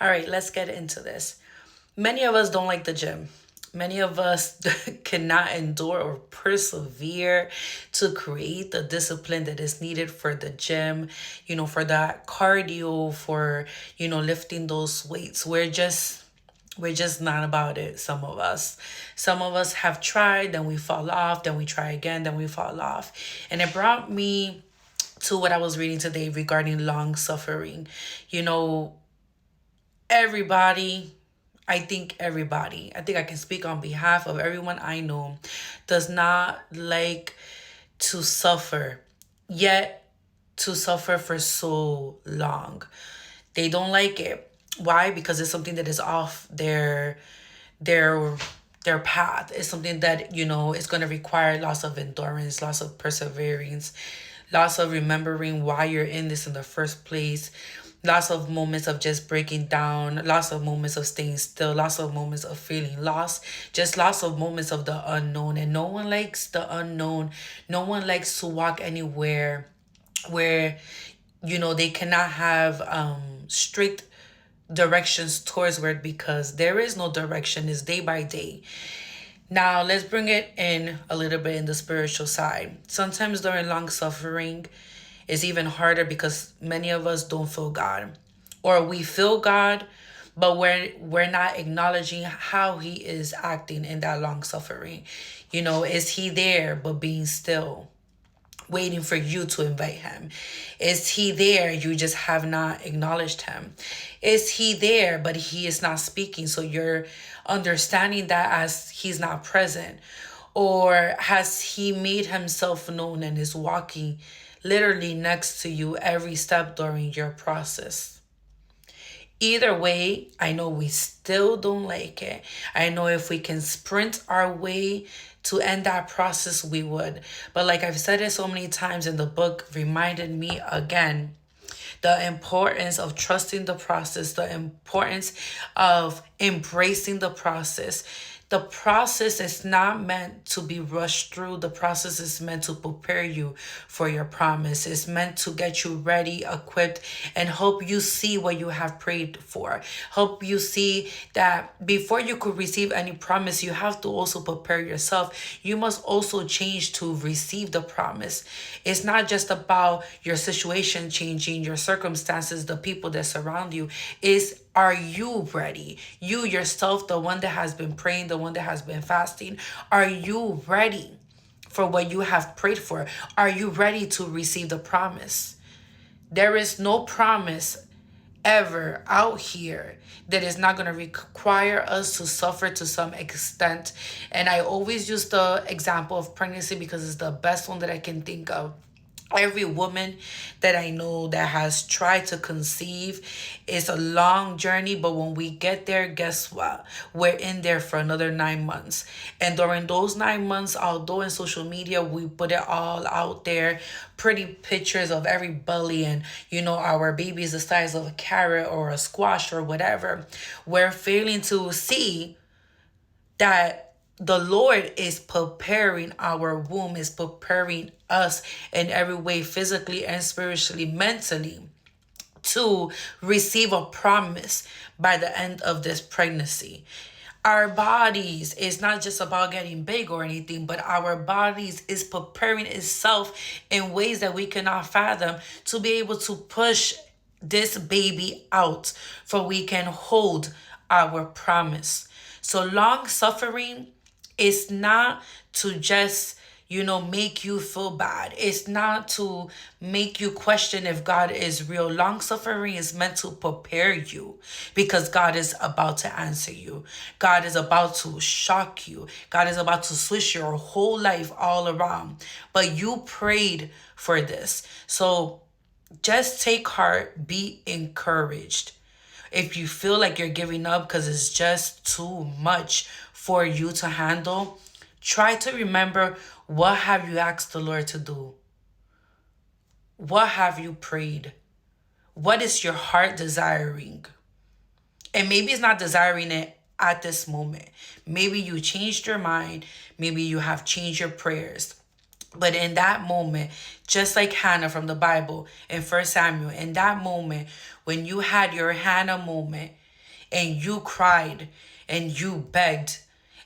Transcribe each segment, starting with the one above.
All right, let's get into this. Many of us don't like the gym. Many of us cannot endure or persevere to create the discipline that is needed for the gym, for that cardio, for, lifting those weights. We're just not about it, some of us. Some of us have tried, then we fall off, then we try again, then we fall off. And it brought me to what I was reading today regarding long suffering. You know, everybody, I think I can speak on behalf of everyone I know, does not like to suffer, yet to suffer for so long. They don't like it. Why? Because it's something that is off their their path. It's something that, is going to require lots of endurance, lots of perseverance, lots of remembering why you're in this in the first place, lots of moments of just breaking down, lots of moments of staying still, lots of moments of feeling lost, just lots of moments of the unknown. And no one likes the unknown. No one likes to walk anywhere where, they cannot have strict directions towards where, because there is no direction. It's day by day. Now, let's bring it in a little bit in the spiritual side. Sometimes during long suffering, it's even harder because many of us don't feel God. Or we feel God, but we're not acknowledging how he is acting in that long suffering. Is he there but being still, waiting for you to invite him? Is he there? You just have not acknowledged him. Is he there, but he is not speaking? So you're understanding that as he's not present. Or has he made himself known and is walking literally next to you every step during your process? Either way, I know we still don't like it. I know if we can sprint our way to end that process, we would. But like I've said it so many times, in the book reminded me again the importance of trusting the process, the importance of embracing the process. The process is not meant to be rushed through. The process is meant to prepare you for your promise. It's meant to get you ready, equipped, and help you see what you have prayed for. Help you see that before you could receive any promise, you have to also prepare yourself. You must also change to receive the promise. It's not just about your situation changing, your circumstances, the people that surround you. Are you ready? You yourself, the one that has been praying, the one that has been fasting, are you ready for what you have prayed for? Are you ready to receive the promise? There is no promise ever out here that is not going to require us to suffer to some extent. And I always use the example of pregnancy because it's the best one that I can think of. Every woman that I know that has tried to conceive, is a long journey, but when we get there, guess what? We're in there for another 9 months. And during those 9 months, although in social media we put it all out there, pretty pictures of every belly, and our baby is the size of a carrot or a squash or whatever, we're failing to see that the Lord is preparing our womb, is preparing us in every way, physically and spiritually, mentally, to receive a promise by the end of this pregnancy. Our bodies is not just about getting big or anything, but our bodies is preparing itself in ways that we cannot fathom to be able to push this baby out, for we can hold our promise. So long suffering is not to just, make you feel bad. It's not to make you question if God is real. Long suffering is meant to prepare you, because God is about to answer you. God is about to shock you. God is about to switch your whole life all around. But you prayed for this. So just take heart, be encouraged. If you feel like you're giving up because it's just too much for you to handle, try to remember, what have you asked the Lord to do? What have you prayed? What is your heart desiring? And maybe it's not desiring it at this moment. Maybe you changed your mind. Maybe you have changed your prayers. But in that moment, just like Hannah from the Bible in 1 Samuel, in that moment, when you had your Hannah moment, and you cried and you begged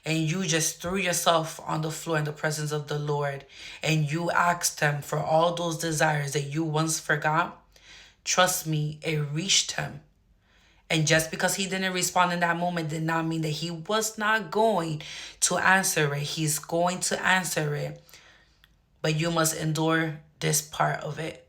and you just threw yourself on the floor in the presence of the Lord and you asked him for all those desires that you once forgot, trust me, it reached him. And just because he didn't respond in that moment did not mean that he was not going to answer it. He's going to answer it. But you must endure this part of it.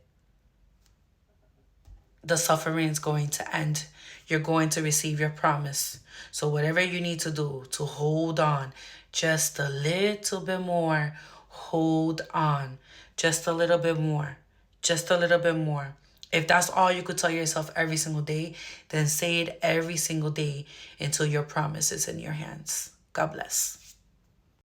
The suffering is going to end. You're going to receive your promise. So whatever you need to do to hold on just a little bit more, hold on just a little bit more, just a little bit more. If that's all you could tell yourself every single day, then say it every single day until your promise is in your hands. God bless.